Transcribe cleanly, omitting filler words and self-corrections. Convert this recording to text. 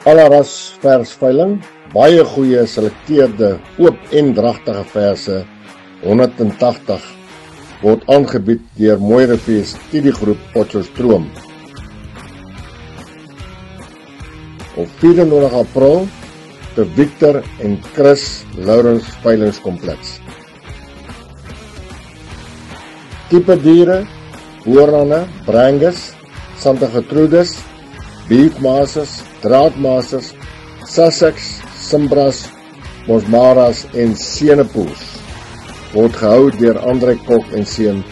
Alaras versveiling, baie goeie selekteerde, oop en dragtige verse, 180, word aangebied deur Mooirivier Studiegroep Potchefstroom. Op 24 April, te Victor en Chris Lourens Veilingskompleks. Tipe diere, hoornane, brangus, Santa Gertrudis, beefmasses, draadmasses, Sussex, Simbras, Mosmaras en Senepoels word gehou deur Andre Kok en seun